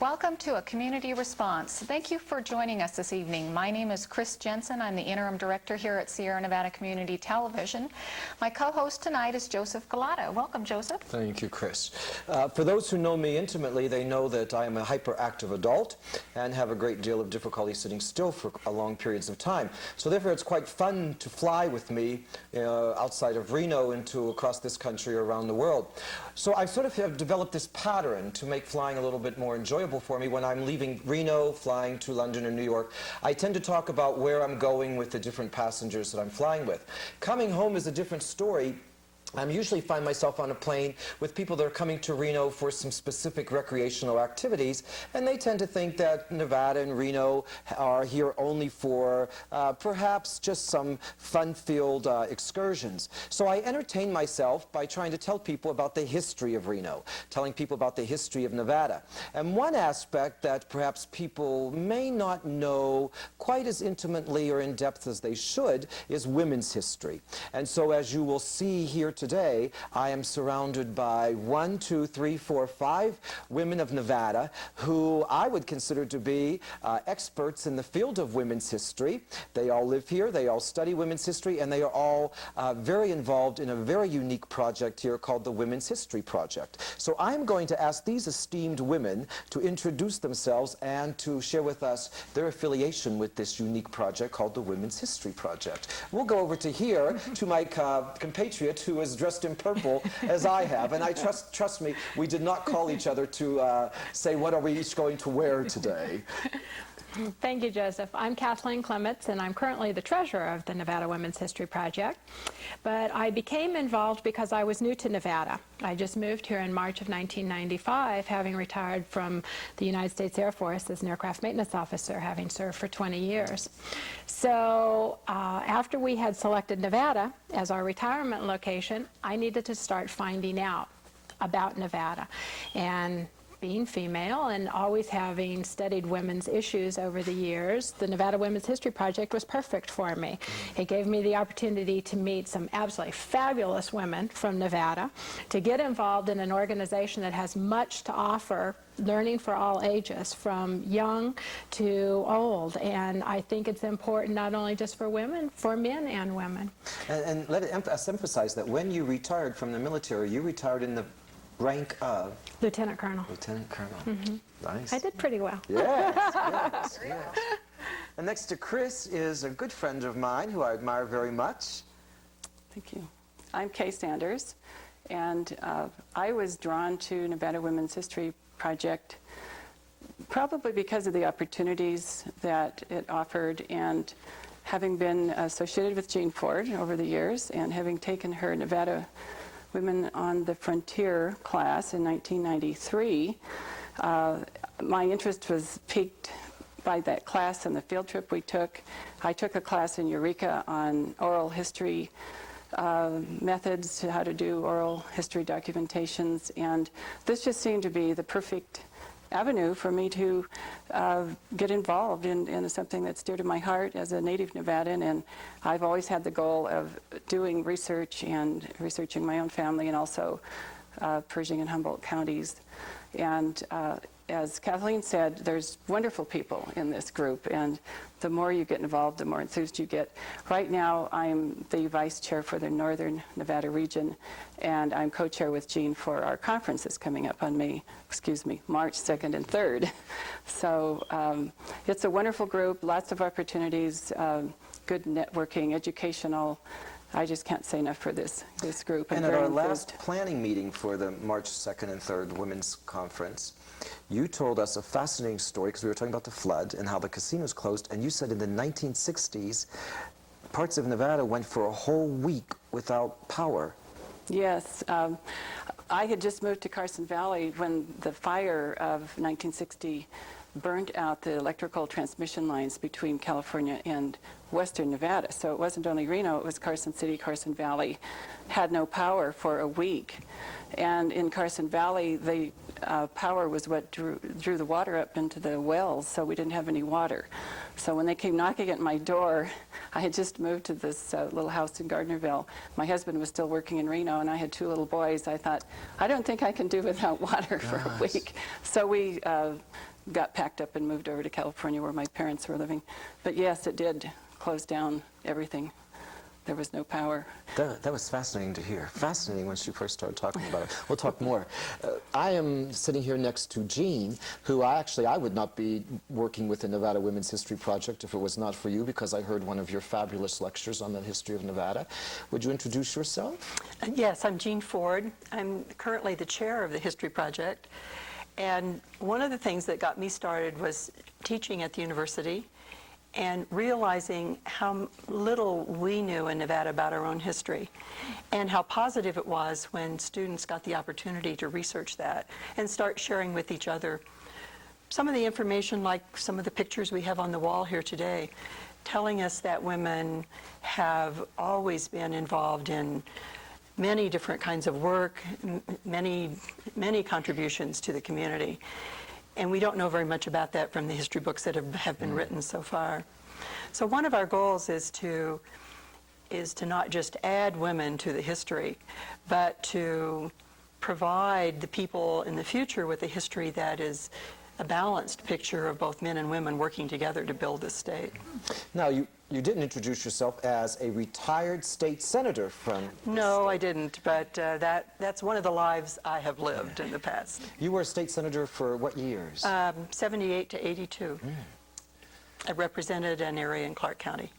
Welcome to A Community Response. Thank you for joining us this evening. My name is Jensen. I'm the Interim Director here at Sierra Nevada Community Television. My co-host tonight is Joseph Galata. Welcome, Joseph. Thank you, Chris. For those who know me intimately, they know that I am a hyperactive adult and have a great deal of difficulty sitting still for long periods of time. So therefore, it's quite fun to fly with me outside of Reno across this country or around the world. So I sort of have developed this pattern to make flying a little bit more enjoyable for me. When I'm leaving Reno, flying to London or New York, I tend to talk about where I'm going with the different passengers that I'm flying with. Coming home is a different story. I usually find myself on a plane with people that are coming to Reno for some specific recreational activities, and they tend to think that Nevada and Reno are here only for perhaps just some fun-filled excursions. So I entertain myself by trying to tell people about the history of Reno, telling people about the history of Nevada. And one aspect that perhaps people may not know quite as intimately or in depth as they should is women's history. And so as you will see here today, I am surrounded by 5 women of Nevada who I would consider to be experts in the field of women's history. They all live here, they all study women's history, and they are all very involved in a very unique project here called the Women's History Project. So I'm going to ask these esteemed women to introduce themselves and to share with us their affiliation with this unique project called the Women's History Project. We'll go over to here to my compatriot who is dressed in purple as I have, and I trust me, we did not call each other to say what are we each going to wear today. Thank you, Joseph. I'm Kathleen Clemence, and I'm currently the treasurer of the Nevada Women's History Project. But I became involved because I was new to Nevada. I just moved here in March of 1995, having retired from the United States Air Force as an aircraft maintenance officer, having served for 20 years. So after we had selected Nevada as our retirement location, I needed to start finding out about Nevada. And being female and always having studied women's issues over the years, the Nevada Women's History Project was perfect for me. It gave me the opportunity to meet some absolutely fabulous women from Nevada, to get involved in an organization that has much to offer, learning for all ages, from young to old. And I think it's important not only just for women, for men and women. And let us emphasize that when you retired from the military, you retired in the rank of? Lieutenant Colonel. Lieutenant Colonel. Mm-hmm. Nice. I did pretty well. Yes, yes, yes. And next to Chris is a good friend of mine who I admire very much. Thank you. I'm Kay Sanders, and I was drawn to Nevada Women's History Project probably because of the opportunities that it offered, and having been associated with Jean Ford over the years, and having taken her Nevada Women on the Frontier class in 1993, my interest was piqued by that class and the field trip we took. I took a class in Eureka on oral history methods, how to do oral history documentations, and this just seemed to be the perfect avenue for me to get involved in something that's dear to my heart as a native Nevadan. And I've always had the goal of doing research and researching my own family, and also Pershing and Humboldt counties. And as Kathleen said, there's wonderful people in this group, and the more you get involved, the more enthused you get. Right now, I'm the vice chair for the Northern Nevada region, and I'm co-chair with Jean for our conference that's coming up on March 2nd and 3rd. So it's a wonderful group, lots of opportunities, good networking, educational. I just can't say enough for this group. And at our last planning meeting for the March 2nd and 3rd Women's Conference, you told us a fascinating story, because we were talking about the flood and how the casinos closed, and you said in the 1960s, parts of Nevada went for a whole week without power. Yes. I had just moved to Carson Valley when the fire of 1960 burned out the electrical transmission lines between California and western Nevada. So it wasn't only Reno, it was Carson City, Carson Valley had no power for a week. And in Carson Valley, the power was what drew the water up into the wells, so we didn't have any water. So when they came knocking at my door, I had just moved to this little house in Gardnerville. My husband was still working in Reno, and I had 2 little boys. I thought, I don't think I can do without water for a week. So we got packed up and moved over to California where my parents were living. But yes, it did close down everything. There was no power. That was fascinating to hear. Fascinating when she first started talking about it. We'll talk more. I am sitting here next to Jean, who I would not be working with the Nevada Women's History Project if it was not for you, because I heard one of your fabulous lectures on the history of Nevada. Would you introduce yourself? Yes, I'm Jean Ford. I'm currently the chair of the History Project. And one of the things that got me started was teaching at the university and realizing how little we knew in Nevada about our own history, and how positive it was when students got the opportunity to research that and start sharing with each other some of the information, like some of the pictures we have on the wall here today, telling us that women have always been involved in many different kinds of work, many contributions to the community. And we don't know very much about that from the history books that have been written so far. So one of our goals is to not just add women to the history, but to provide the people in the future with a history that is a balanced picture of both men and women working together to build this state. Now, you didn't introduce yourself as a retired state senator from... No, I didn't, but that's one of the lives I have lived in the past. You were a state senator for what years? 78 to 82. I represented an area in Clark County.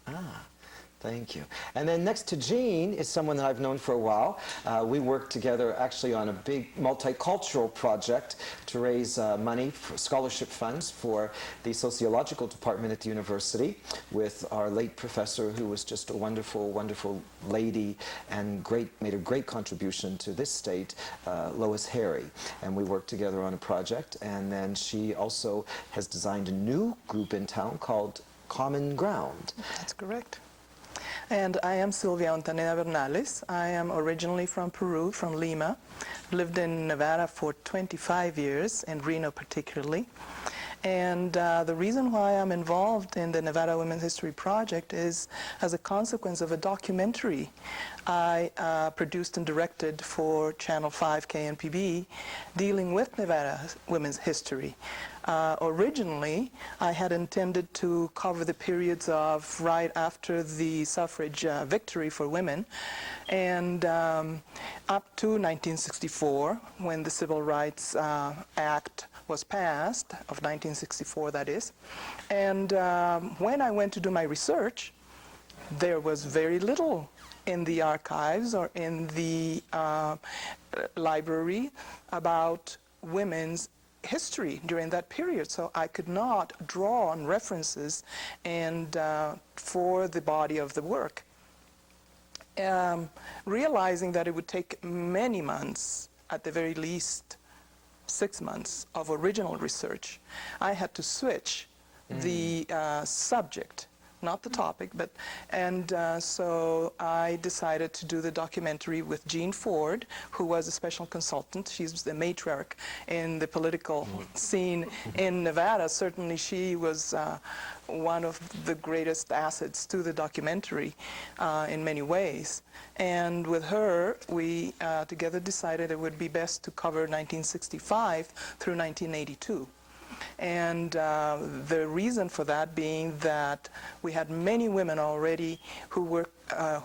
Thank you. And then next to Jean is someone that I've known for a while. We worked together actually on a big multicultural project to raise money for scholarship funds for the sociological department at the university with our late professor, who was just a wonderful, wonderful lady and made a great contribution to this state, Lois Harry. And we worked together on a project, and then she also has designed a new group in town called Common Ground. That's correct. And I am Sylvia Ontaneda-Bernales. I am originally from Peru, from Lima. Lived in Nevada for 25 years, in Reno particularly. And the reason why I'm involved in the Nevada Women's History Project is as a consequence of a documentary I produced and directed for Channel 5 KNPB dealing with Nevada women's history. Originally, I had intended to cover the periods of right after the suffrage victory for women and up to 1964, when the Civil Rights Act was passed, of 1964 that is. And when I went to do my research, there was very little in the archives or in the library about women's history during that period, so I could not draw on references and for the body of the work. Realizing that it would take many months, at the very least 6 months of original research, I had to switch the subject, not the topic, but, and so I decided to do the documentary with Jean Ford, who was a special consultant. She's the matriarch in the political scene in Nevada. Certainly she was one of the greatest assets to the documentary in many ways. And with her, we together decided it would be best to cover 1965 through 1982. And the reason for that being that we had many women already who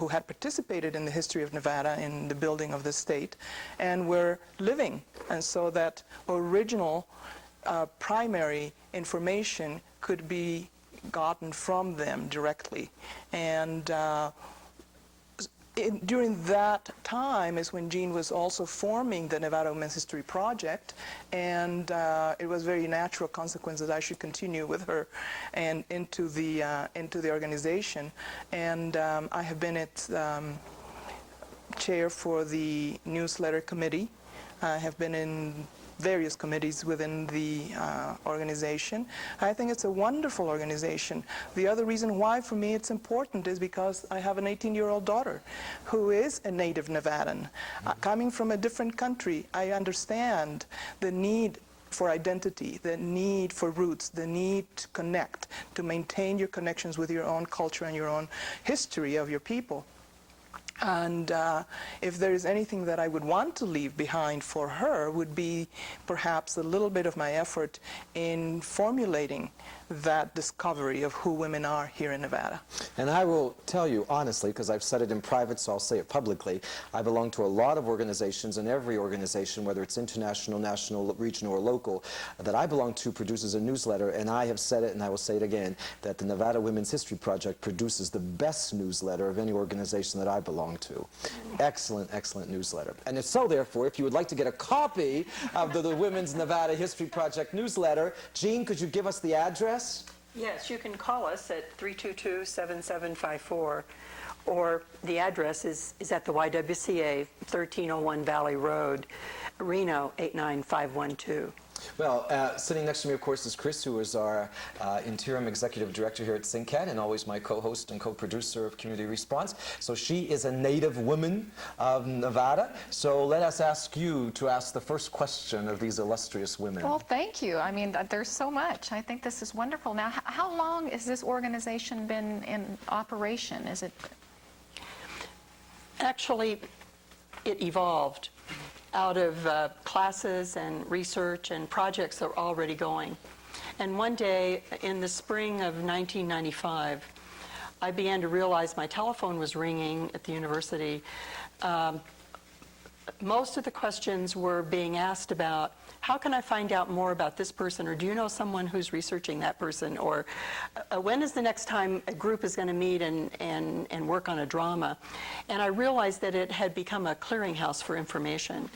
had participated in the history of Nevada in the building of the state and were living, and so that original primary information could be gotten from them directly. And during that time is when Jean was also forming the Nevada Women's History Project, and it was very natural consequence that I should continue with her and into the organization. And I have been its chair for the newsletter committee. I have been in various committees within the organization. I think it's a wonderful organization. The other reason why for me it's important is because I have an 18-year-old daughter who is a native Nevadan. Coming from a different country, I understand the need for identity, the need for roots, the need to connect, to maintain your connections with your own culture and your own history of your people. And if there is anything that I would want to leave behind for her would be perhaps a little bit of my effort in formulating that discovery of who women are here in Nevada. And I will tell you honestly, because I've said it in private, so I'll say it publicly, I belong to a lot of organizations, and every organization, whether it's international, national, regional, or local, that I belong to produces a newsletter, and I have said it, and I will say it again, that the Nevada Women's History Project produces the best newsletter of any organization that I belong to. Excellent, excellent newsletter. And if so, therefore, if you would like to get a copy of the Women's Nevada History Project newsletter, Jean, could you give us the address? Yes, you can call us at 322-7754, or the address is at the YWCA, 1301 Valley Road, Reno 89512. Well, sitting next to me, of course, is Chris, who is our interim executive director here at SNCAT, and always my co-host and co-producer of Community Response. So she is a native woman of Nevada. So let us ask you to ask the first question of these illustrious women. Well, thank you. I mean, there's so much. I think this is wonderful. Now, how long has this organization been in operation? Is it? Actually, it evolved out of classes and research and projects that were already going. And one day in the spring of 1995, I began to realize my telephone was ringing at the university. Most of the questions were being asked about, how can I find out more about this person, or do you know someone who's researching that person, or when is the next time a group is going to meet and work on a drama? And I realized that it had become a clearinghouse for information,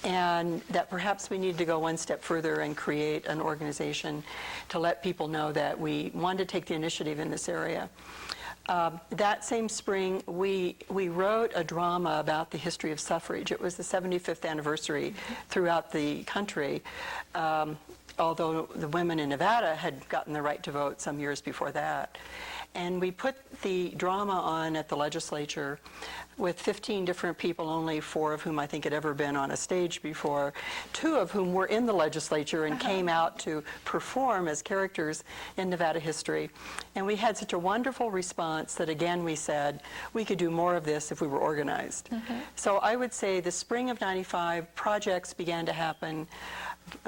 and that perhaps we needed to go one step further and create an organization to let people know that we wanted to take the initiative in this area. That same spring, we wrote a drama about the history of suffrage. It was the 75th anniversary throughout the country, although the women in Nevada had gotten the right to vote some years before that. And we put the drama on at the legislature with 15 different people, only 4 of whom I think had ever been on a stage before, 2 of whom were in the legislature and came out to perform as characters in Nevada history. And we had such a wonderful response that, again, we said we could do more of this if we were organized. So I would say the spring of '95, projects began to happen.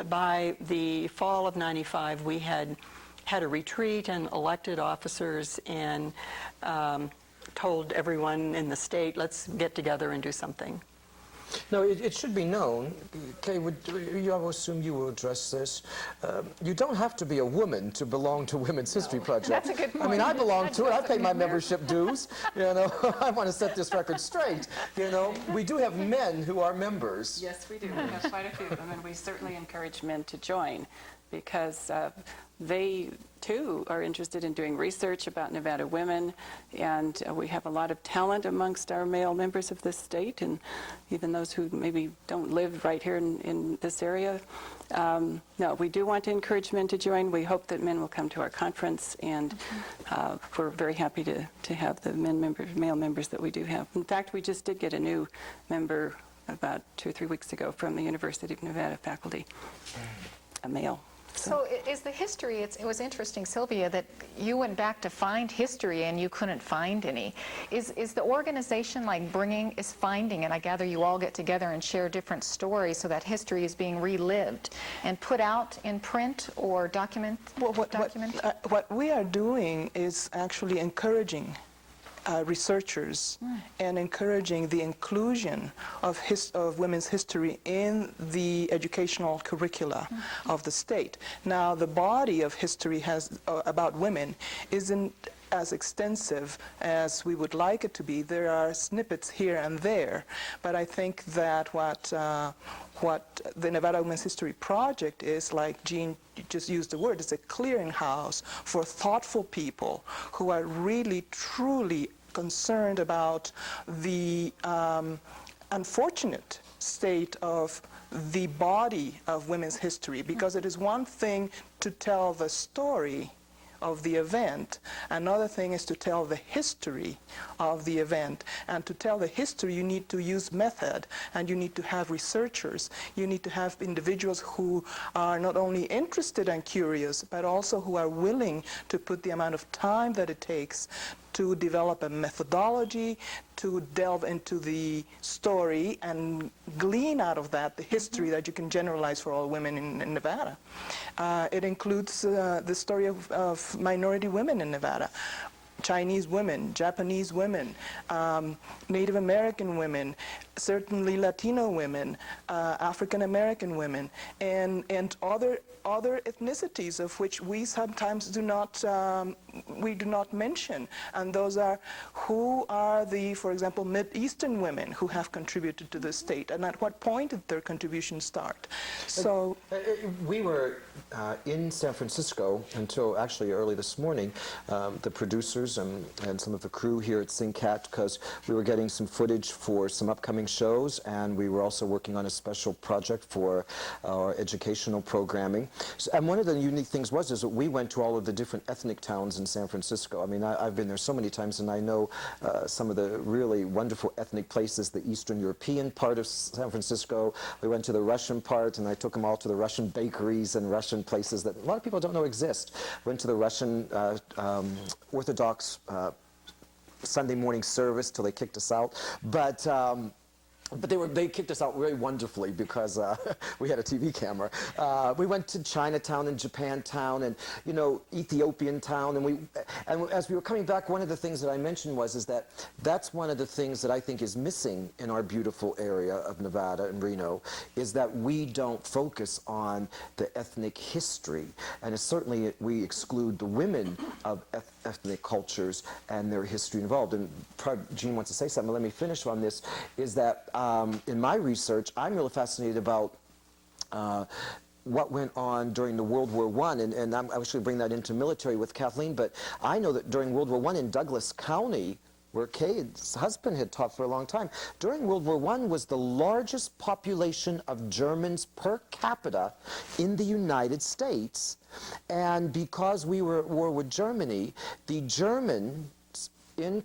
By the fall of '95, we had a retreat and elected officers and told everyone in the state, let's get together and do something. No, it should be known, Kay, I will assume you will address this. You don't have to be a woman to belong to Women's History Project. That's a good point. I mean, I belong to it. I pay my membership dues. You know, I want to set this record straight. You know, we do have men who are members. Yes, we do. We have quite a few of them, and we certainly encourage men to join, because they too are interested in doing research about Nevada women, and we have a lot of talent amongst our male members of this state, and even those who maybe don't live right here in this area. No, we do want to encourage men to join. We hope that men will come to our conference, and we're very happy to have the male members that we do have. In fact, we just did get a new member about 2 or 3 weeks ago from the University of Nevada faculty, a male. So is the history, it was interesting, Sylvia, that you went back to find history and you couldn't find any. Is the organization like finding it? I gather you all get together and share different stories so that history is being relived and put out in print or documented? What we are doing is actually encouraging researchers and encouraging the inclusion of women's history in the educational curricula of the state. Now, the body of history about women isn't as extensive as we would like it to be. There are snippets here and there, but I think that what the Nevada Women's History Project is, like Jean just used the word, it's a clearinghouse for thoughtful people who are really, truly concerned about the unfortunate state of the body of women's history, because it is one thing to tell the story of the event. Another thing is to tell the history of the event. And to tell the history, you need to use method, and you need to have researchers. You need to have individuals who are not only interested and curious, but also who are willing to put the amount of time that it takes to develop a methodology, to delve into the story and glean out of that the history that you can generalize for all women in Nevada. It includes the story of minority women in Nevada. Chinese women, Japanese women, Native American women, certainly Latino women, African American women, and other ethnicities of which we sometimes do not mention. And those are who are the, for example, Mid-Eastern women who have contributed to the state, and at what point did their contribution start? So we were in San Francisco until actually early this morning, the producers and some of the crew here at SNCAT, because we were getting some footage for some upcoming shows, and we were also working on a special project for our educational programming. And one of the unique things was that we went to all of the different ethnic towns in San Francisco. I mean, I've been there so many times, and I know some of the really wonderful ethnic places, the Eastern European part of San Francisco. We went to the Russian part, and I took them all to the Russian bakeries and Russian places that a lot of people don't know exist. Went to the Russian Orthodox Sunday morning service till they kicked us out. But they kicked us out very wonderfully because we had a TV camera. We went to Chinatown and Japantown and, you know, Ethiopian town, and as we were coming back, one of the things that I mentioned is that that's one of the things that I think is missing in our beautiful area of Nevada and Reno, is that we don't focus on the ethnic history, and certainly we exclude the women of ethnic cultures and their history involved. And Jean wants to say something, but let me finish on this, is that in my research, I'm really fascinated about what went on during the World War I, and I'm actually bring that into military with Kathleen, but I know that during World War I in Douglas County, where Kate's husband had taught for a long time, during World War I was the largest population of Germans per capita in the United States, and because we were at war with Germany, the Germans in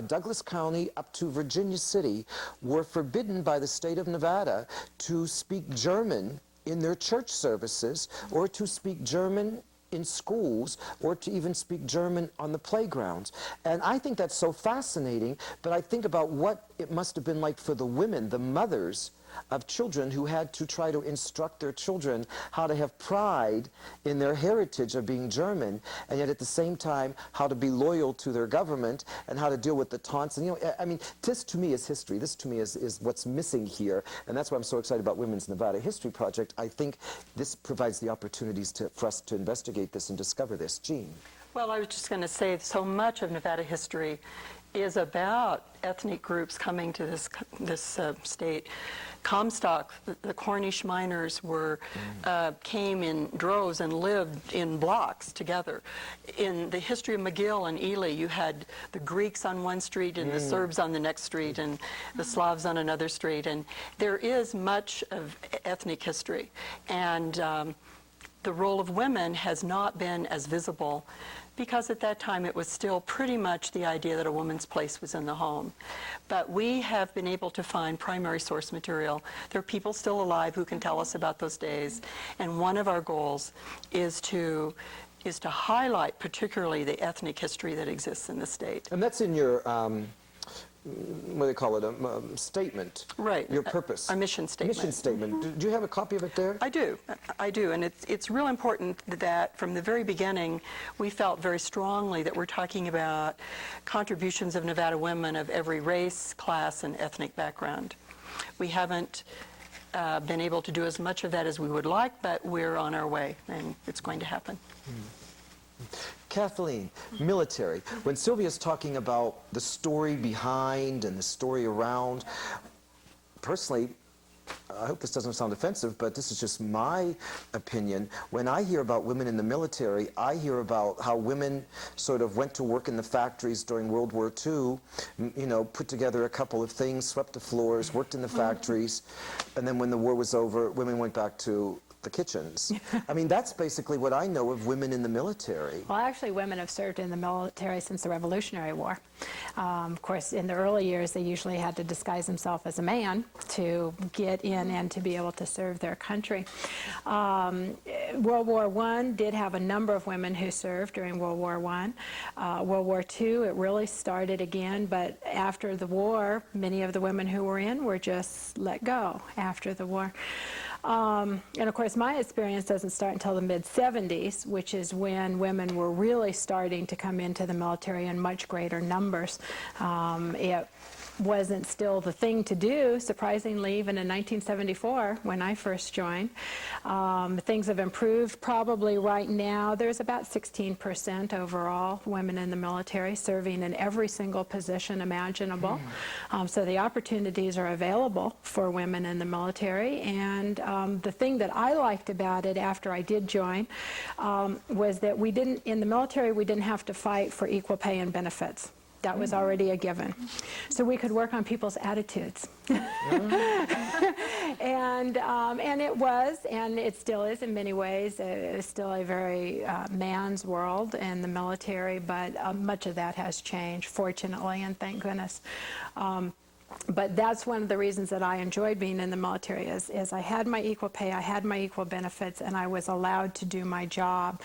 Douglas County up to Virginia City were forbidden by the state of Nevada to speak German in their church services, or to speak German in schools, or to even speak German on the playgrounds. And I think that's so fascinating, but I think about what it must have been like for the women, the mothers of children who had to try to instruct their children how to have pride in their heritage of being German, and yet at the same time how to be loyal to their government and how to deal with the taunts. And, you know, I mean, this to me is history. This to me is what's missing here, and that's why I'm so excited about Women's Nevada History Project. I think this provides the opportunities for us to investigate this and discover this. Jean? Well, I was just going to say, so much of Nevada history is about ethnic groups coming to this state. Comstock, the Cornish miners came in droves and lived in blocks together. In the history of McGill and Ely, you had the Greeks on one street and the Serbs on the next street and the Slavs on another street. And there is much of ethnic history. And the role of women has not been as visible, because at that time it was still pretty much the idea that a woman's place was in the home. But we have been able to find primary source material. There are people still alive who can tell us about those days, and one of our goals is to highlight particularly the ethnic history that exists in the state. And that's in your what do they call it, a statement? Right. Your purpose. Our mission statement. Mission statement. Do you have a copy of it there? I do, and it's real important that from the very beginning we felt very strongly that we're talking about contributions of Nevada women of every race, class, and ethnic background. We haven't been able to do as much of that as we would like, but we're on our way, and it's going to happen. Kathleen, military. When Sylvia's talking about the story behind and the story around, personally, I hope this doesn't sound offensive, but this is just my opinion. When I hear about women in the military, I hear about how women sort of went to work in the factories during World War II, you know, put together a couple of things, swept the floors, worked in the factories, and then when the war was over, women went back to the kitchens. I mean, that's basically what I know of women in the military. Well, actually, women have served in the military since the Revolutionary War. Of course, in the early years, they usually had to disguise themselves as a man to get in and to be able to serve their country. World War I did have a number of women who served during World War I. World War II, it really started again, but after the war, many of the women who were in were just let go after the war. And of course, my experience doesn't start until the mid-70s, which is when women were really starting to come into the military in much greater numbers. It wasn't still the thing to do, surprisingly, even in 1974 when I first joined. Things have improved. Probably right now there's about 16% overall women in the military serving in every single position imaginable. So the opportunities are available for women in the military, and the thing that I liked about it after I did join was that in the military we didn't have to fight for equal pay and benefits. That was already a given. So we could work on people's attitudes. And it was, and it still is in many ways, it's still a very man's world in the military, but much of that has changed, fortunately, and thank goodness. But that's one of the reasons that I enjoyed being in the military is I had my equal pay, I had my equal benefits, and I was allowed to do my job.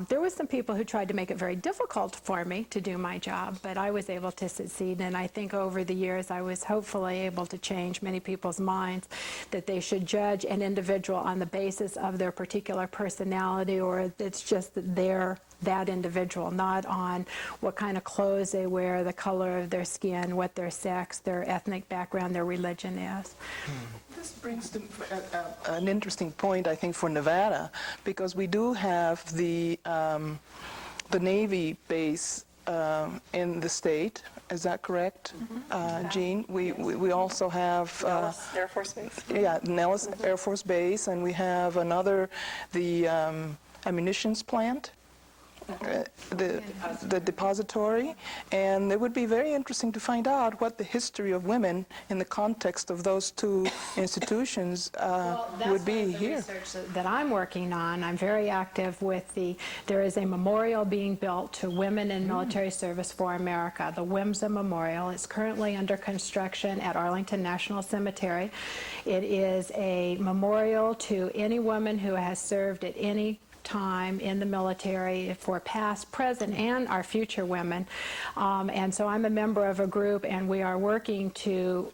There were some people who tried to make it very difficult for me to do my job, but I was able to succeed, and I think over the years I was hopefully able to change many people's minds that they should judge an individual on the basis of their particular personality, or it's just that they're that individual, not on what kind of clothes they wear, the color of their skin, what their sex, their ethnic background, their religion is. This brings to an interesting point, I think, for Nevada, because we do have the Navy base in the state. Is that correct, Jean? We also have Nellis Air Force Base. Yeah, Nellis Air Force Base, and we have the ammunitions plant. The depository, and it would be very interesting to find out what the history of women in the context of those two institutions would be here. Research that I'm working on. I'm very active with there is a memorial being built to women in military service for America, the WIMSA Memorial. It's currently under construction at Arlington National Cemetery. It is a memorial to any woman who has served at any time in the military, for past, present, and our future women. And so I'm a member of a group, and we are working to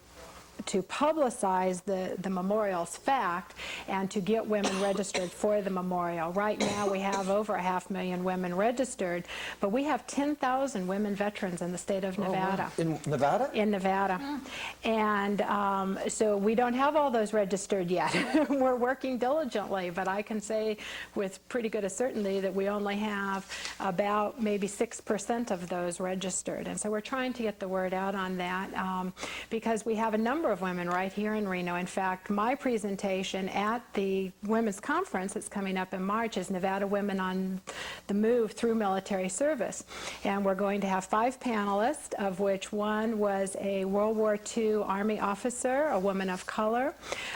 publicize the memorial's fact and to get women registered for the memorial. Right now we have over 500,000 women registered, but we have 10,000 women veterans in the state of Nevada. Oh, wow. In Nevada? In Nevada. And so we don't have all those registered yet. We're working diligently, but I can say with pretty good certainty that we only have about maybe 6% of those registered. And so we're trying to get the word out on that because we have a number of women right here in Reno. In fact, my presentation at the Women's Conference that's coming up in March is Nevada Women on the Move Through Military Service. And we're going to have 5 panelists, of which one was a World War II Army officer, a woman of color.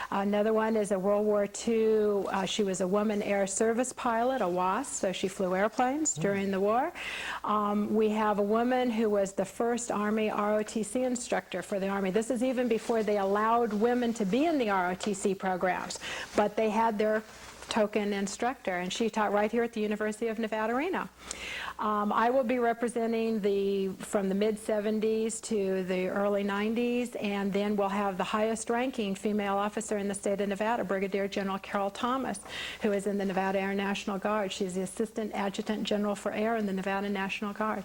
Another one is a World War II, she was a woman air service pilot, a WASP, so she flew airplanes during the war. We have a woman who was the first Army ROTC instructor for the Army. This is even before they allowed women to be in the ROTC programs, but they had their token instructor, and she taught right here at the University of Nevada, Reno. I will be representing from the mid-70s to the early 90s, and then we'll have the highest ranking female officer in the state of Nevada, Brigadier General Carol Thomas, who is in the Nevada Air National Guard. She's the Assistant Adjutant General for Air in the Nevada National Guard.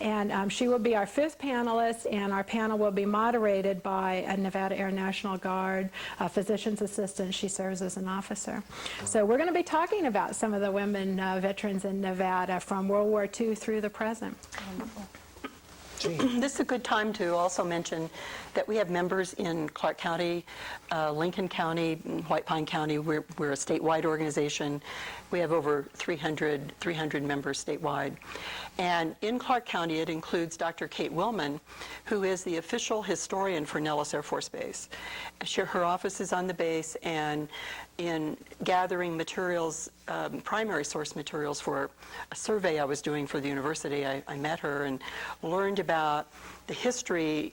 And she will be our 5th panelist, and our panel will be moderated by a Nevada Air National Guard physician's assistant. She serves as an officer. So we're going to be talking about some of the women veterans in Nevada from World War II through the present. Wonderful. This is a good time to also mention that we have members in Clark County, Lincoln County, White Pine County. We're a statewide organization. We have over 300 members statewide. And in Clark County, it includes Dr. Kate Willman, who is the official historian for Nellis Air Force Base. Her office is on the base, and in gathering materials, primary source materials for a survey I was doing for the university, I met her and learned about the history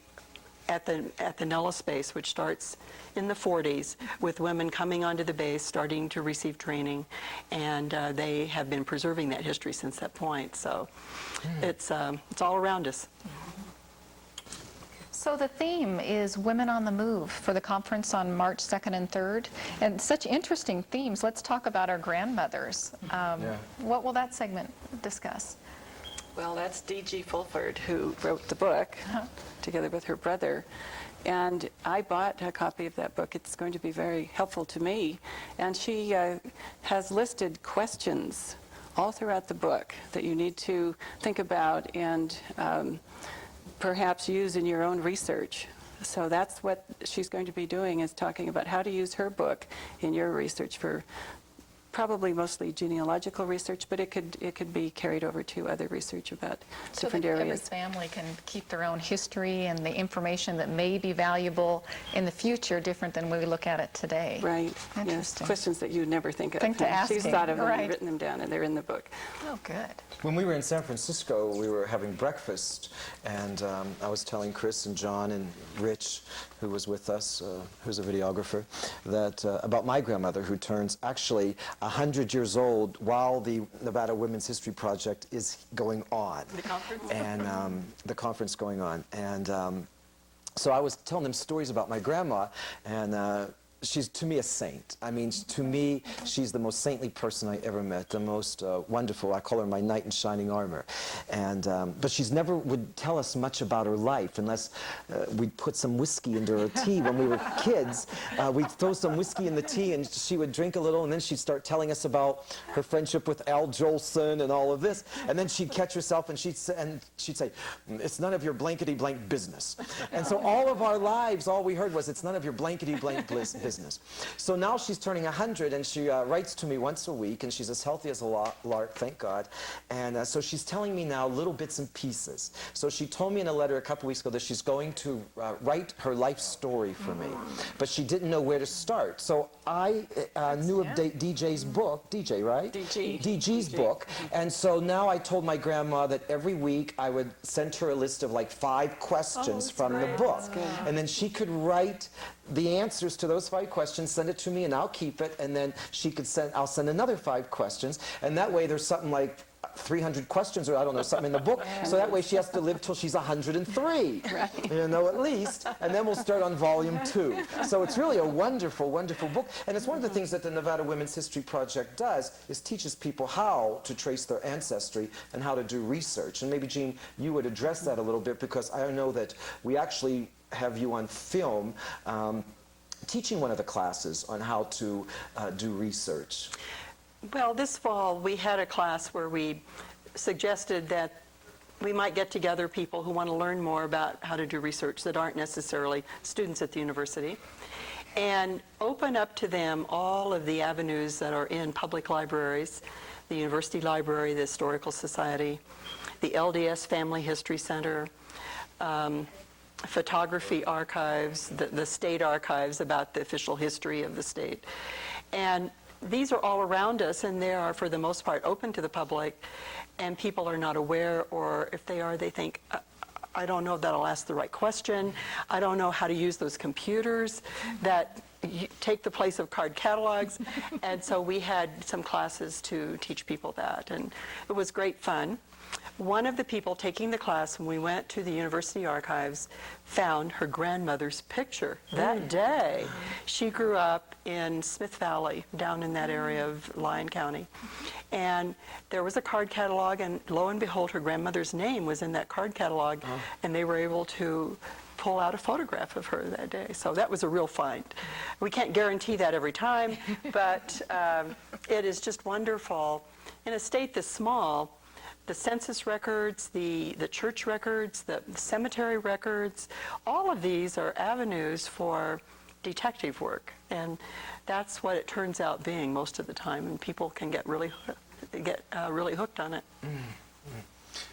at the Nellis base, which starts in the 40s with women coming onto the base, starting to receive training, and they have been preserving that history since that point. So it's all around us. So the theme is Women on the Move for the conference on March 2nd and 3rd. And such interesting themes. Let's talk about our grandmothers. What will that segment discuss? Well, that's D.G. Fulford who wrote the book together with her brother. And I bought a copy of that book. It's going to be very helpful to me. And she has listed questions all throughout the book that you need to think about and perhaps use in your own research. So that's what she's going to be doing, is talking about how to use her book in your research for probably mostly genealogical research, but it could be carried over to other research about different so that areas. every family can keep their own history and the information that may be valuable in the future, different than we look at it today. Right. Yes. Interesting. Questions that you would never think of. Think to And she's asking. thought of them Right. and written them down, and they're in the book. Oh, good. When we were in San Francisco, we were having breakfast, and I was telling Chris and John and Rich, who was with us, who's a videographer, that about my grandmother, who turns actually 100 years old while the Nevada Women's History Project is going on. The conference? And the conference going on. And so I was telling them stories about my grandma, and she's, to me, a saint. I mean, to me, she's the most saintly person I ever met, the most wonderful. I call her my knight in shining armor. And, but she's never would tell us much about her life unless we'd put some whiskey into her tea when we were kids. We'd throw some whiskey in the tea, and she would drink a little, and then she'd start telling us about her friendship with Al Jolson and all of this. And then she'd catch herself, and she'd say, it's none of your blankety-blank business. And so all of our lives, all we heard was, it's none of your blankety-blank business. So now she's turning 100, and she writes to me once a week, and she's as healthy as a lark, thank God. And so she's telling me now little bits and pieces. So she told me in a letter a couple weeks ago that she's going to write her life story for me, but she didn't know where to start. So I knew of DJ's book, DJ, right? DG's book. And so now I told my grandma that every week I would send her a list of like 5 questions from the book. And then she could write the answers to those 5 questions, send it to me, and I'll keep it, and then I'll send another 5 questions, and that way there's something like 300 questions, or I don't know, something in the book, so that way she has to live till she's 103, you know, at least, and then we'll start on volume 2. So it's really a wonderful, wonderful book, and it's one of the things that the Nevada Women's History Project does, is teaches people how to trace their ancestry and how to do research. And maybe, Jean, you would address that a little bit, because I know that we actually have you on film teaching one of the classes on how to do research. Well, this fall we had a class where we suggested that we might get together people who want to learn more about how to do research that aren't necessarily students at the university, and open up to them all of the avenues that are in public libraries, the University Library, the Historical Society, the LDS Family History Center, photography archives, the state archives about the official history of the state. And these are all around us, and they are, for the most part, open to the public, and people are not aware, or if they are, they think, I don't know that I'll ask the right question. I don't know how to use those computers that take the place of card catalogs. And so we had some classes to teach people that, and it was great fun. One of the people taking the class, when we went to the university archives, found her grandmother's picture that day. She grew up in Smith Valley, down in that area of Lyon County. And there was a card catalog, and lo and behold, her grandmother's name was in that card catalog, and they were able to pull out a photograph of her that day. So that was a real find. We can't guarantee that every time, but it is just wonderful. In a state this small, the census records, the church records, the cemetery records, all of these are avenues for detective work, and that's what it turns out being most of the time, and people can get really hooked on it.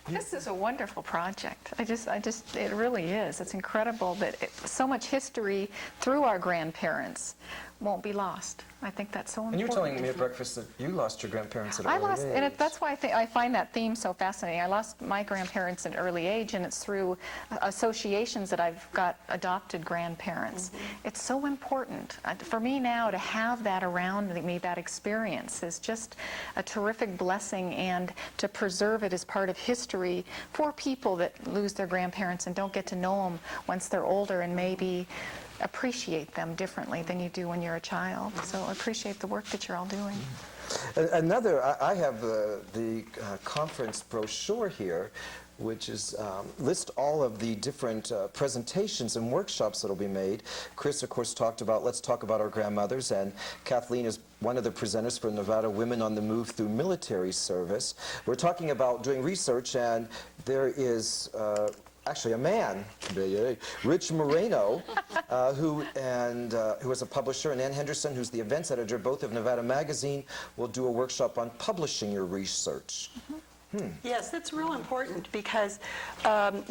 This is a wonderful project. It really is. It's incredible that so much history through our grandparents won't be lost. I think that's so important. And you were telling me at breakfast that you lost your grandparents at an early age. And that's why I find that theme so fascinating. I lost my grandparents at an early age, and it's through associations that I've got adopted grandparents. It's so important. For me now to have that around me, that experience, is just a terrific blessing, and to preserve it as part of history for people that lose their grandparents and don't get to know them once they're older, and maybe appreciate them differently than you do when you're a child. So I appreciate the work that you're all doing. Another, I have the conference brochure here, which is list all of the different presentations and workshops that will be made. Chris, of course, talked about Let's Talk About Our Grandmothers, and Kathleen is one of the presenters for Nevada Women on the Move Through Military Service. We're talking about doing research, and there is actually a man, Rich Moreno, who is a publisher, and Ann Henderson, who's the events editor, both of Nevada Magazine, will do a workshop on publishing your research. Yes, that's real important, because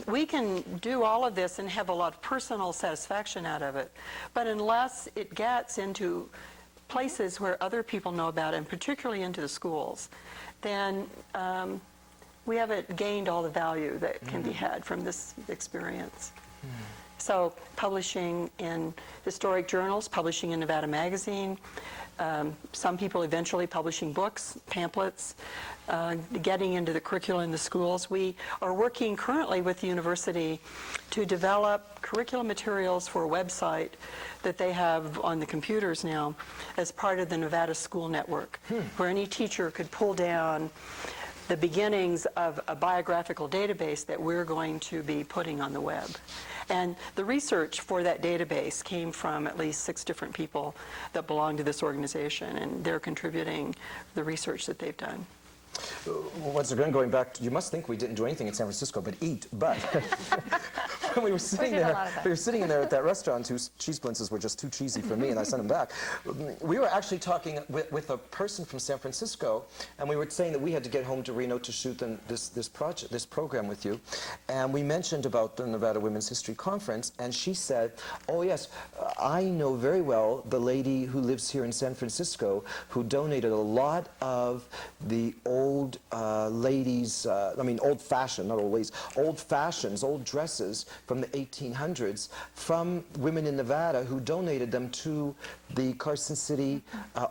we can do all of this and have a lot of personal satisfaction out of it, but unless it gets into places where other people know about it, and particularly into the schools, then we haven't gained all the value that can be had from this experience. So publishing in historic journals, publishing in Nevada Magazine, some people eventually publishing books, pamphlets, getting into the curriculum in the schools. We are working currently with the university to develop curriculum materials for a website that they have on the computers now as part of the Nevada School Network, where any teacher could pull down the beginnings of a biographical database that we're going to be putting on the web. And the research for that database came from at least 6 different people that belong to this organization, and they're contributing the research that they've done. Once again, going back, you must think we didn't do anything in San Francisco but eat, but when we were sitting in there at that restaurant whose cheese blintzes were just too cheesy for me, and I sent them back. We were actually talking with a person from San Francisco, and we were saying that we had to get home to Reno to shoot this program with you, and we mentioned about the Nevada Women's History Conference, and she said, "Oh yes, I know very well the lady who lives here in San Francisco who donated a lot of the old ladies, old fashion, not old ladies, old fashions, old dresses from the 1800s from women in Nevada who donated them to the Carson City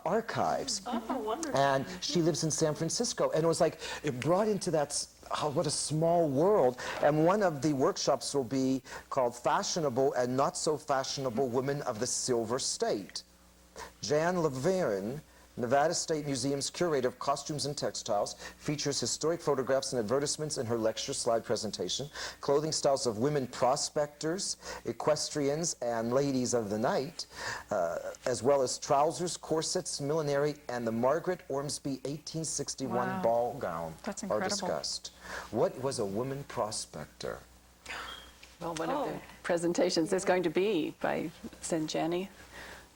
archives." Oh, wonderful. And she lives in San Francisco, and it was like, it brought into that, what a small world. And one of the workshops will be called Fashionable and Not So Fashionable Women of the Silver State. Jan Laverne, Nevada State Museum's curator of costumes and textiles, features historic photographs and advertisements in her lecture slide presentation, clothing styles of women prospectors, equestrians, and ladies of the night, as well as trousers, corsets, millinery, and the Margaret Ormsby 1861 ball gown are discussed. What was a woman prospector? Well, one of the presentations is going to be by Zenjani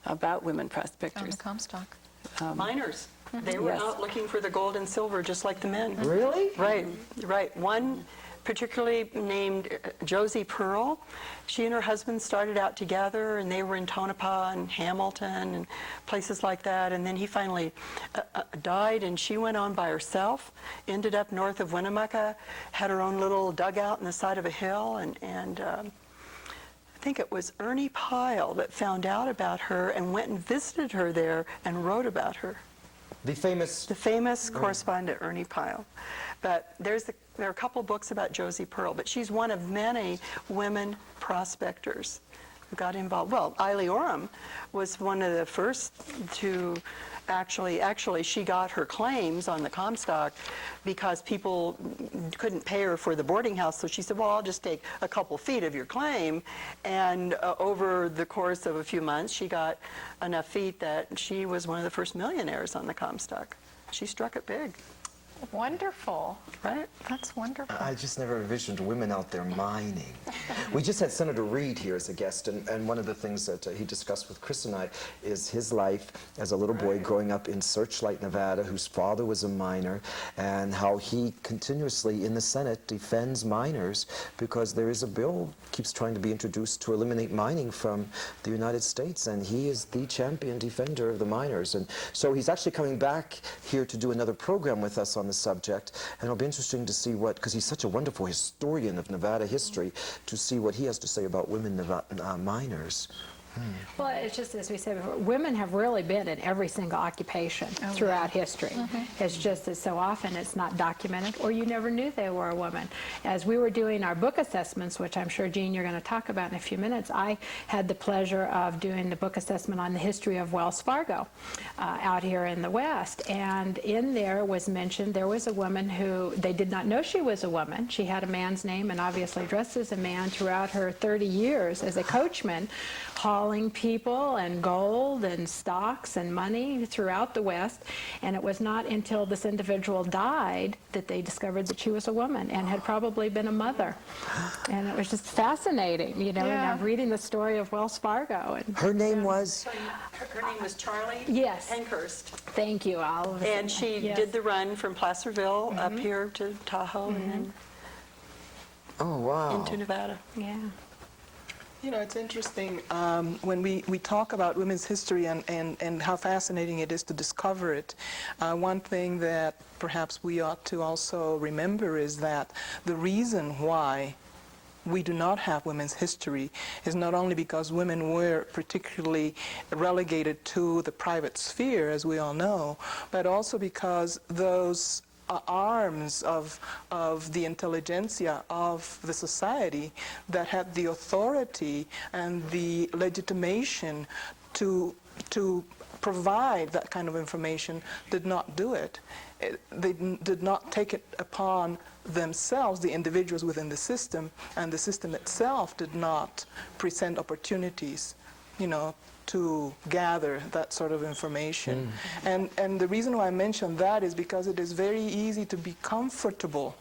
about women On prospectors. the Comstock. Miners. They were Yes. out looking for the gold and silver just like the men. Really? Right. One particularly named Josie Pearl. She and her husband started out together, and they were in Tonopah and Hamilton and places like that. And then he finally died, and she went on by herself, ended up north of Winnemucca, had her own little dugout in the side of a hill, and I think it was Ernie Pyle that found out about her and went and visited her there and wrote about her. The famous Correspondent Ernie Pyle. But there are a couple books about Josie Pearl, but she's one of many women prospectors who got involved. Well, Eily Orem was one of the first to actually she got her claims on the Comstock because people couldn't pay her for the boarding house, so she said, well, I'll just take a couple feet of your claim, and over the course of a few months she got enough feet that she was one of the first millionaires on the Comstock. She struck it big. Wonderful. Right? That's wonderful. I just never envisioned women out there mining. We just had Senator Reid here as a guest, and one of the things that he discussed with Chris and I is his life as a little boy growing up in Searchlight, Nevada, whose father was a miner, and how he continuously in the Senate defends miners because there is a bill keeps trying to be introduced to eliminate mining from the United States, and he is the champion defender of the miners. And so he's actually coming back here to do another program with us on the subject, and it'll be interesting to see what, because he's such a wonderful historian of Nevada history, to see what he has to say about women miners. Well, it's just as we said before, women have really been in every single occupation throughout history. It's just that so often it's not documented, or you never knew they were a woman. As we were doing our book assessments, which I'm sure, Jean, you're going to talk about in a few minutes, I had the pleasure of doing the book assessment on the history of Wells Fargo out here in the West. And in there was mentioned there was a woman who, they did not know she was a woman. She had a man's name and obviously dressed as a man throughout her 30 years as a coachman, hauling people and gold and stocks and money throughout the West. And it was not until this individual died that they discovered that she was a woman and had probably been a mother. And it was just fascinating, you know, and I'm reading the story of Wells Fargo. And Her name was? Her name was Charlie Yes. Pankhurst. Thank you, Olive. And she did the run from Placerville up here to Tahoe and then Oh, wow. into Nevada. Yeah. You know, it's interesting when we talk about women's history and how fascinating it is to discover it. One thing that perhaps we ought to also remember is that the reason why we do not have women's history is not only because women were particularly relegated to the private sphere, as we all know, but also because those arms of the intelligentsia of the society that had the authority and the legitimation to provide that kind of information did not do it. They did not take it upon themselves, the individuals within the system, and the system itself did not present opportunities, you know, to gather that sort of information. And the reason why I mention that is because it is very easy to be comfortable,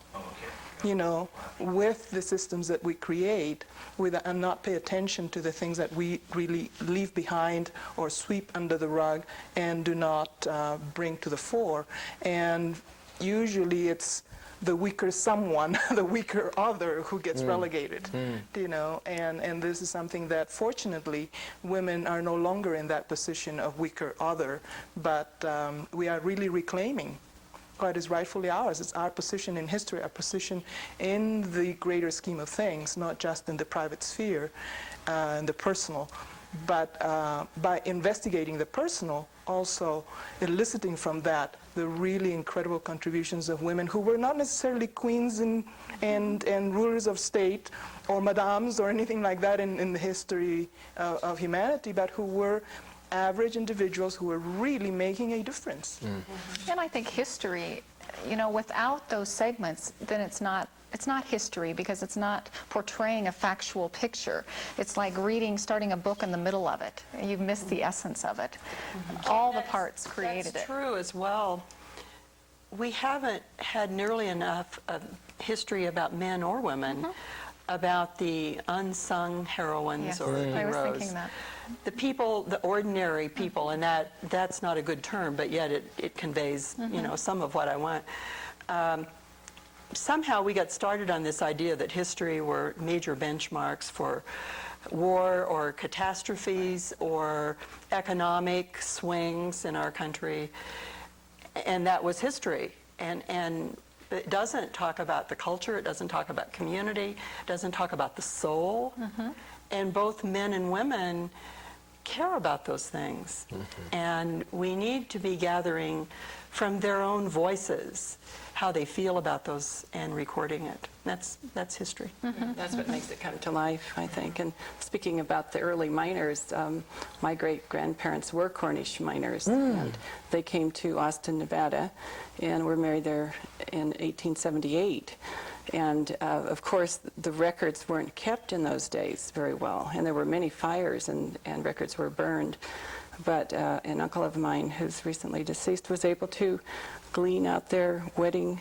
you know, with the systems that we create and not pay attention to the things that we really leave behind or sweep under the rug and do not bring to the fore. And usually it's the weaker someone, the weaker other who gets relegated, you know, and this is something that fortunately women are no longer in that position of weaker other, but we are really reclaiming what is rightfully ours. It's our position in history, our position in the greater scheme of things, not just in the private sphere and the personal, but by investigating the personal, also eliciting from that the really incredible contributions of women who were not necessarily queens and rulers of state or madams or anything like that in the history of humanity, but who were average individuals who were really making a difference. And I think history, you know, without those segments, then it's not history, because it's not portraying a factual picture. It's like starting a book in the middle of it. You've missed the essence of it. All the parts created That's it. true as well. We haven't had nearly enough history about men or women, about the unsung heroines Yes, or heroes. I was thinking that. The people, the ordinary people, and that's not a good term, but yet it conveys, you know, some of what I want. Somehow we got started on this idea that history were major benchmarks for war or catastrophes or economic swings in our country, and that was history. And it doesn't talk about the culture, it doesn't talk about community, it doesn't talk about the soul. And both men and women care about those things. And we need to be gathering from their own voices how they feel about those and recording it. That's history. That's what makes it come to life, I think. And speaking about the early miners, my great-grandparents were Cornish miners, and they came to Austin, Nevada, and were married there in 1878. And of course, the records weren't kept in those days very well, and there were many fires and records were burned. but an uncle of mine who's recently deceased was able to glean out their wedding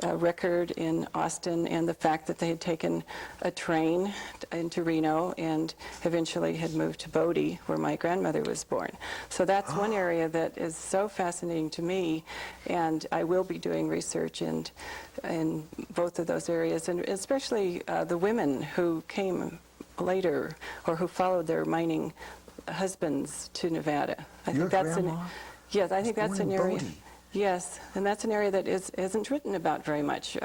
record in Austin and the fact that they had taken a train into Reno and eventually had moved to Bodie, where my grandmother was born. So that's one area that is so fascinating to me, and I will be doing research in both of those areas, and especially the women who came later or who followed their mining husbands to Nevada. I Your think that's grandma yes, I think was that's born an in area. Bodie. Yes, and that's an area that isn't written about very much.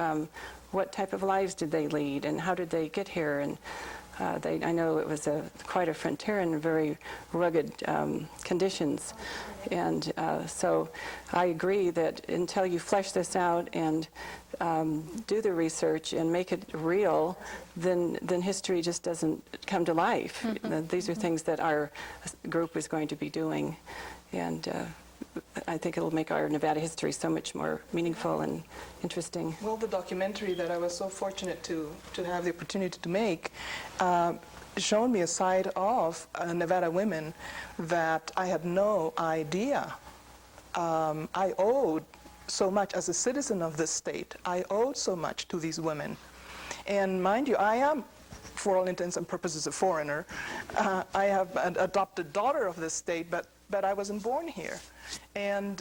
What type of lives did they lead, and how did they get here? And I know it was quite a frontier and very rugged conditions. And so I agree that until you flesh this out and do the research and make it real, then history just doesn't come to life. These are things that our group is going to be doing, and I think it'll make our Nevada history so much more meaningful and interesting. Well, the documentary that I was so fortunate to have the opportunity to make showed me a side of Nevada women that I had no idea. I owed so much as a citizen of this state. I owed so much to these women. And mind you, I am, for all intents and purposes, a foreigner. I have an adopted daughter of this state, but I wasn't born here. And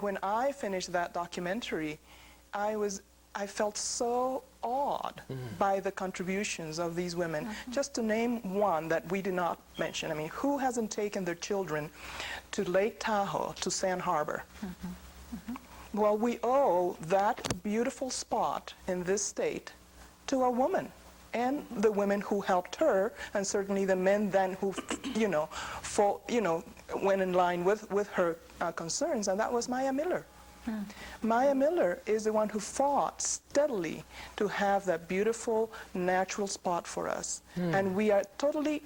when I finished that documentary, I felt so awed by the contributions of these women. Just to name one that we did not mention, I mean, who hasn't taken their children to Lake Tahoe, to Sand Harbor? Well, we owe that beautiful spot in this state to a woman, and the women who helped her, and certainly the men then who, went in line with her concerns, and that was Maya Miller. Maya Miller is the one who fought steadily to have that beautiful natural spot for us, and we are totally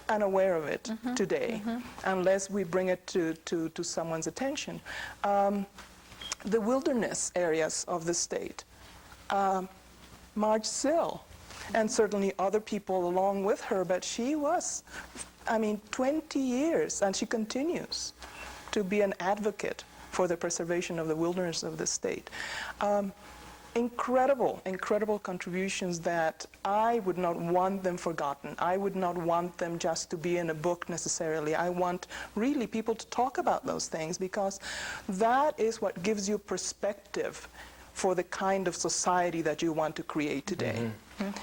unaware of it today, unless we bring it to someone's attention. The wilderness areas of the state, Marge Sill, and certainly other people along with her, but she was, 20 years, and she continues to be an advocate for the preservation of the wilderness of the state. Incredible contributions that I would not want them forgotten. I would not want them just to be in a book necessarily. I want really people to talk about those things, because that is what gives you perspective for the kind of society that you want to create today,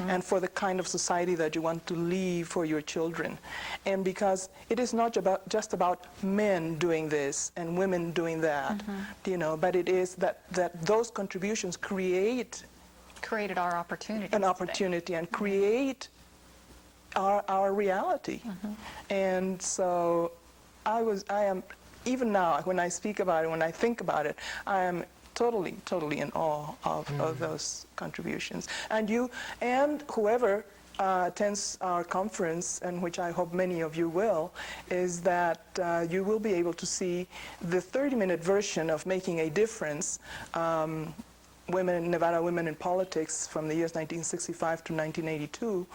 and for the kind of society that you want to leave for your children. And because it is not just about men doing this and women doing that, but it is that those contributions created our opportunity. An opportunity and create our reality. And so I am, even now, when I speak about it, when I think about it, I am totally in awe of those contributions. And you and whoever attends our conference, and which I hope many of you will, is that you will be able to see the 30-minute version of Making a Difference, Nevada Women in Politics from the years 1965 to 1982.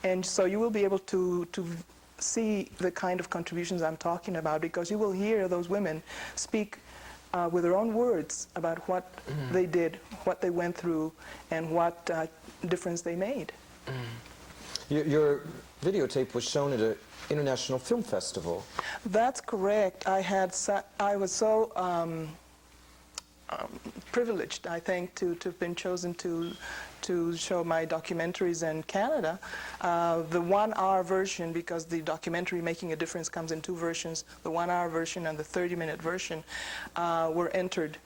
And so you will be able to see the kind of contributions I'm talking about, because you will hear those women speak with their own words about what they did, what they went through, and what difference they made. Your videotape was shown at an international film festival. That's correct. I was so privileged, I think, to have been chosen to show my documentaries in Canada. The 1-hour version, because the documentary Making a Difference comes in 2 versions, the 1-hour version and the 30-minute version were entered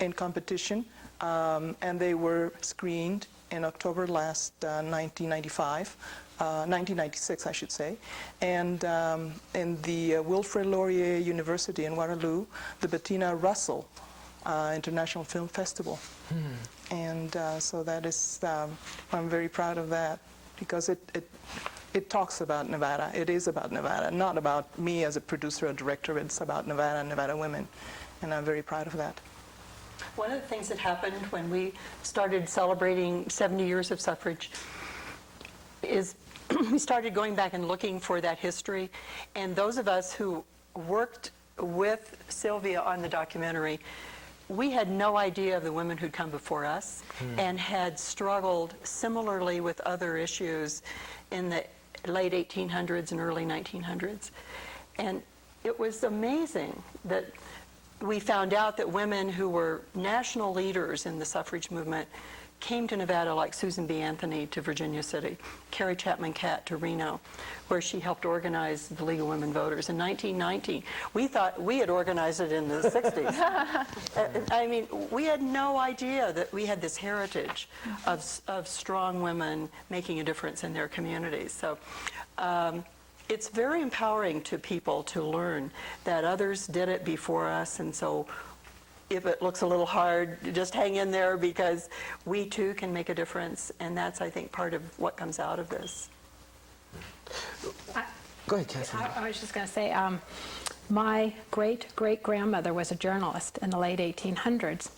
in competition, and they were screened in October last 1996, I should say, and in the Wilfrid Laurier University in Waterloo, the Bettina Russell International Film Festival. And so that is, I'm very proud of that, because it talks about Nevada. It is about Nevada, not about me as a producer or director. It's about Nevada and Nevada women, and I'm very proud of that. One of the things that happened when we started celebrating 70 years of suffrage is we started going back and looking for that history, and those of us who worked with Sylvia on the documentary, we had no idea of the women who'd come before us and had struggled similarly with other issues in the late 1800s and early 1900s. And it was amazing that we found out that women who were national leaders in the suffrage movement came to Nevada, like Susan B. Anthony to Virginia City, Carrie Chapman Catt to Reno, where she helped organize the League of Women Voters. In 1919, we thought we had organized it in the 60s. I mean, we had no idea that we had this heritage of strong women making a difference in their communities. So it's very empowering to people to learn that others did it before us, and so if it looks a little hard, just hang in there, because we too can make a difference, and that's, I think, part of what comes out of this. Go ahead, Kathleen. I was just going to say, my great-great-grandmother was a journalist in the late 1800s,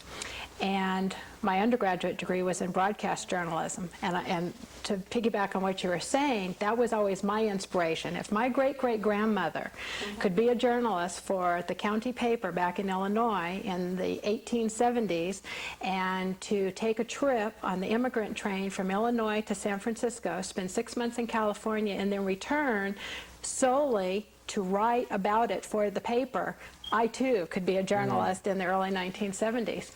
and my undergraduate degree was in broadcast journalism. And to piggyback on what you were saying, that was always my inspiration. If my great-great-grandmother could be a journalist for the county paper back in Illinois in the 1870s, and to take a trip on the immigrant train from Illinois to San Francisco, spend 6 months in California, and then return solely to write about it for the paper, I too could be a journalist in the early 1970s.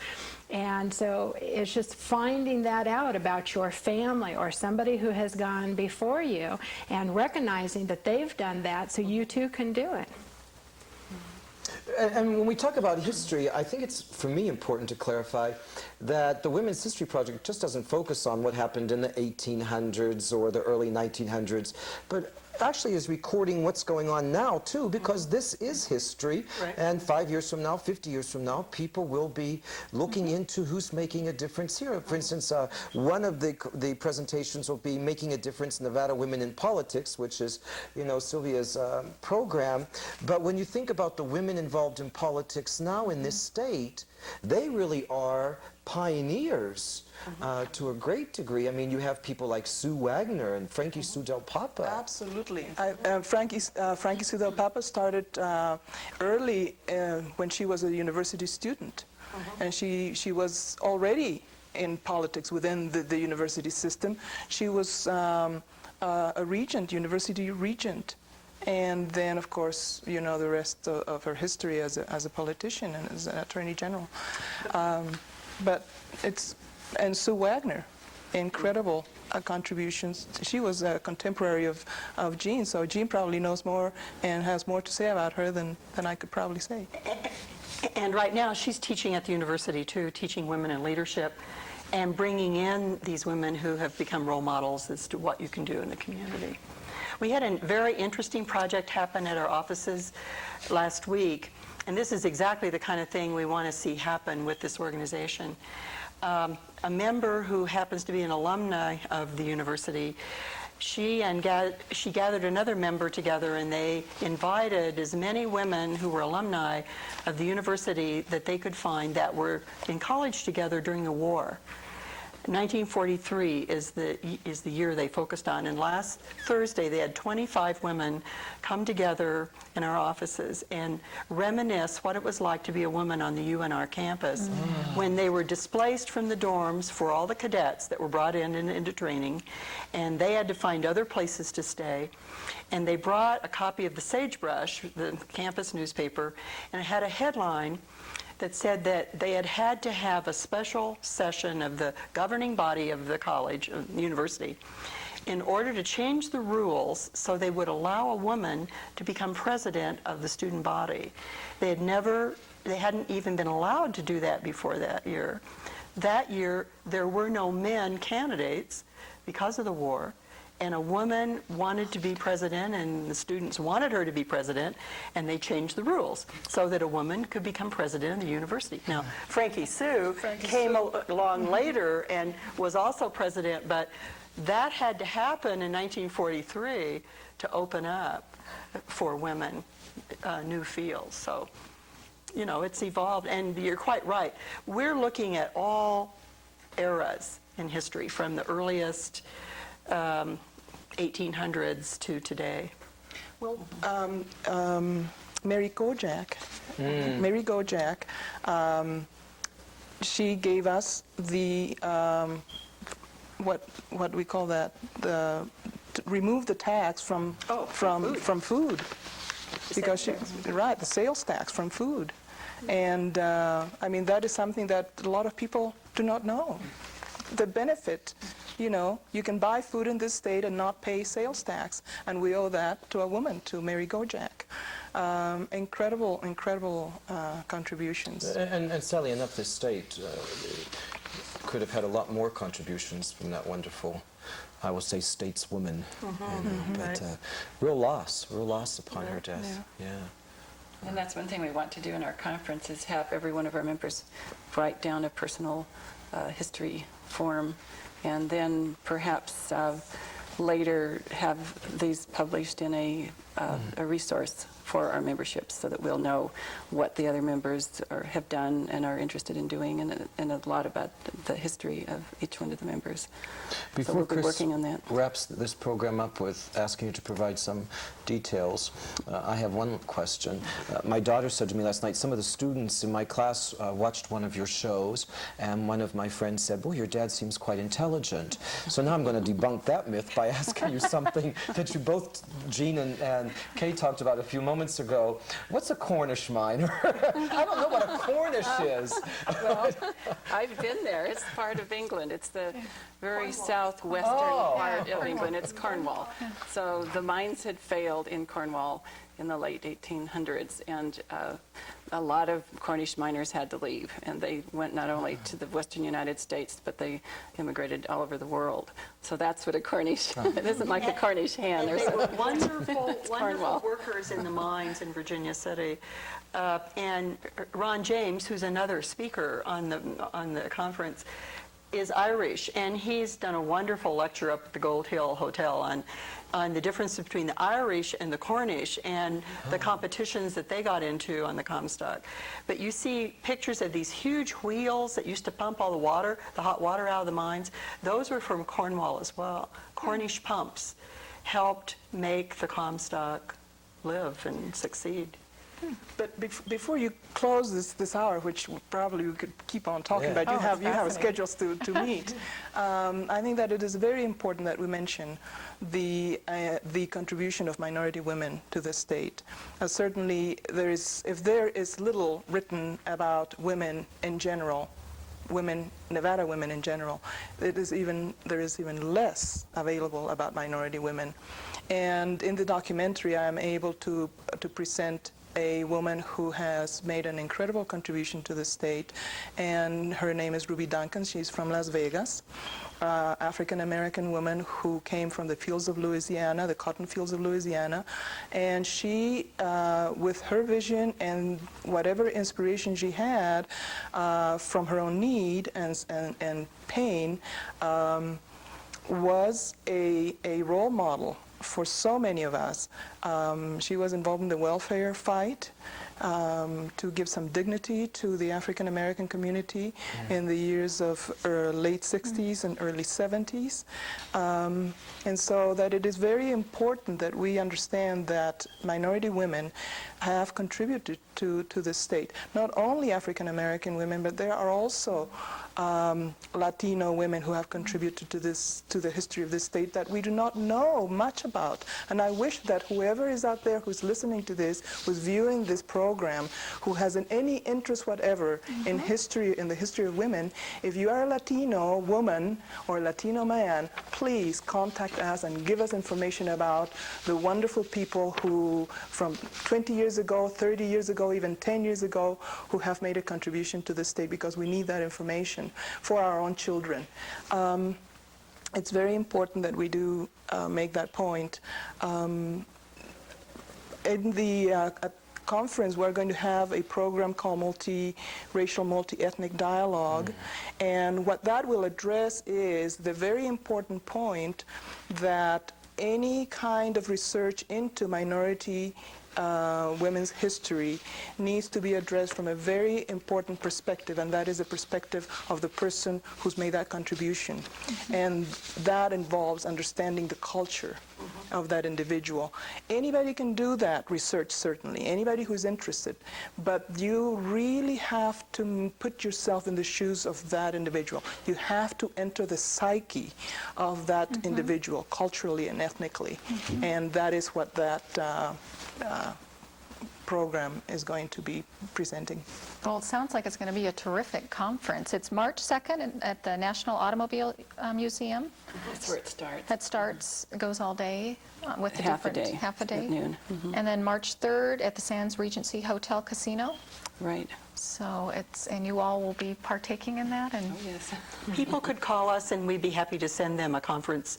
And so it's just finding that out about your family or somebody who has gone before you, and recognizing that they've done that so you too can do it. And when we talk about history, I think it's, for me, important to clarify that the Women's History Project just doesn't focus on what happened in the 1800s or the early 1900s, but actually is recording what's going on now too, because this is history. Right. And 5 years from now, 50 years from now, people will be looking into who's making a difference here. For instance, one of the presentations will be Making a Difference in Nevada Women in Politics, which is, you know, Sylvia's program. But when you think about the women involved in politics now in this state, they really are pioneers to a great degree. I mean, you have people like Sue Wagner and Frankie Sue Del Papa. Absolutely. Frankie Sue Del Papa started early when she was a university student. And she was already in politics within the university system. She was a regent, university regent. And then, of course, you know the rest of her history as a politician and as an attorney general. And Sue Wagner, incredible contributions. She was a contemporary of Jean, so Jean probably knows more and has more to say about her than I could probably say. And right now she's teaching at the university too, teaching women in leadership and bringing in these women who have become role models as to what you can do in the community. We had a very interesting project happen at our offices last week, and this is exactly the kind of thing we want to see happen with this organization. A member who happens to be an alumni of the university, she gathered another member together, and they invited as many women who were alumni of the university that they could find that were in college together during the war. 1943 is the year they focused on, and last Thursday they had 25 women come together in our offices and reminisce what it was like to be a woman on the UNR campus when they were displaced from the dorms for all the cadets that were brought in and into training, and they had to find other places to stay. And they brought a copy of the Sagebrush, the campus newspaper, and it had a headline that said that they had to have a special session of the governing body of the college, of the university, in order to change the rules so they would allow a woman to become president of the student body. They hadn't even been allowed to do that before that year. That year, there were no men candidates because of the war. And a woman wanted to be president, and the students wanted her to be president, and they changed the rules so that a woman could become president of the university. Now, Frankie Sue came along later and was also president, but that had to happen in 1943 to open up for women new fields. So, you know, it's evolved, and you're quite right. We're looking at all eras in history, from the earliest 1800s to today. Well, Mary Kojak. Mary Kojak, she gave us the, what we call that, to remove the tax from food. Because she, right, the sales tax from food. And I mean, that is something that a lot of people do not know. The benefit, you know, you can buy food in this state and not pay sales tax. And we owe that to a woman, to Mary Kojak. Incredible contributions. And sadly enough, this state could have had a lot more contributions from that wonderful, I will say, stateswoman. But real loss upon her death. Yeah. And that's one thing we want to do in our conference is have every one of our members write down a personal history form, and then perhaps later have these published in a resource for our memberships, so that we'll know what the other members have done and are interested in doing, and a lot about the history of each one of the members. Before so we'll be Chris working on that. wraps this program up with asking you to provide some details, I have one question. My daughter said to me last night, some of the students in my class watched one of your shows, and one of my friends said, "Boy, your dad seems quite intelligent." So now I'm going to debunk that myth by asking you something that you both, Jean and Kay, talked about a few moments ago. What's a Cornish miner? I don't know what a Cornish is. Well, I've been there. It's part of England. It's the very southwestern part of England. It's Cornwall. So the mines had failed in Cornwall in the late 1800s, and a lot of Cornish miners had to leave, and they went not only to the western United States, but they immigrated all over the world. So that's what a Cornish, it isn't like a Cornish hen or They were something. wonderful Cornwall. workers in the mines in Virginia City. And Ron James, who's another speaker on the conference, is Irish, and he's done a wonderful lecture up at the Gold Hill Hotel on the difference between the Irish and the Cornish and the competitions that they got into on the Comstock. But you see pictures of these huge wheels that used to pump all the water, the hot water out of the mines. Those were from Cornwall as well. Cornish pumps helped make the Comstock live and succeed. But before you close this hour, which probably we could keep on talking Yeah. about, you have schedules to meet. I think that it is very important that we mention the contribution of minority women to the state. Certainly, if there is little written about women in general, Nevada women in general, there is even less available about minority women. And in the documentary, I am able to present a woman who has made an incredible contribution to the state, and her name is Ruby Duncan. She's from Las Vegas, African-American woman who came from the fields of Louisiana, the cotton fields of Louisiana, and she, with her vision and whatever inspiration she had from her own need and pain, was a role model for so many of us. She was involved in the welfare fight to give some dignity to the African American community in the years of late 60s and early 70s. And so that it is very important that we understand that minority women have contributed to the state. Not only African American women, but there are also Latino women who have contributed to the history of this state that we do not know much about. And I wish that whoever is out there who's listening to this, who's viewing this program, who has any interest whatever in history, in the history of women, if you are a Latino woman or Latino man, please contact us and give us information about the wonderful people who, from 20 years ago, 30 years ago, even 10 years ago, who have made a contribution to the state, because we need that information for our own children. It's very important that we do make that point. In the conference, we're going to have a program called Multi-Racial, Multi-Ethnic Dialogue, and what that will address is the very important point that any kind of research into minority women's history needs to be addressed from a very important perspective, and that is the perspective of the person who's made that contribution. And that involves understanding the culture of that individual. Anybody can do that research, certainly, anybody who's interested, but you really have to put yourself in the shoes of that individual. You have to enter the psyche of that individual, culturally and ethnically, and that is what that program is going to be presenting. Well, it sounds like it's going to be a terrific conference. It's March 2nd at the National Automobile Museum. That's where it starts. That starts, goes all day with the Half a different... day. Half a day. At noon. And then March 3rd at the Sands Regency Hotel Casino. Right. So it's, and you all will be partaking in that? And Oh, yes. People could call us, and we'd be happy to send them a conference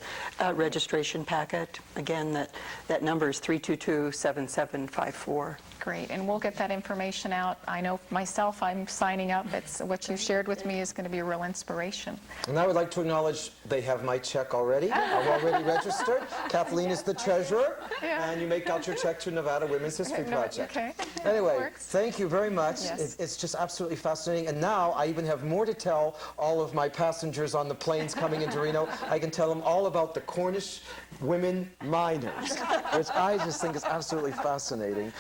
registration packet. Again, that number is 322-7754. great, and we'll get that information out. I know myself, I'm signing up. It's what you shared with me is going to be a real inspiration. And I would like to acknowledge they have my check already. I'm already registered. Kathleen is the treasurer, and you make out your check to Nevada Women's History Project. Okay. Anyway, Works. thank you very much. Yes. It's just absolutely fascinating. And now I even have more to tell all of my passengers on the planes coming into Reno. I can tell them all about the Cornish women miners, which I just think is absolutely fascinating.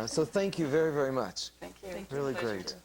So thank you very, very much. Thank you. Really great.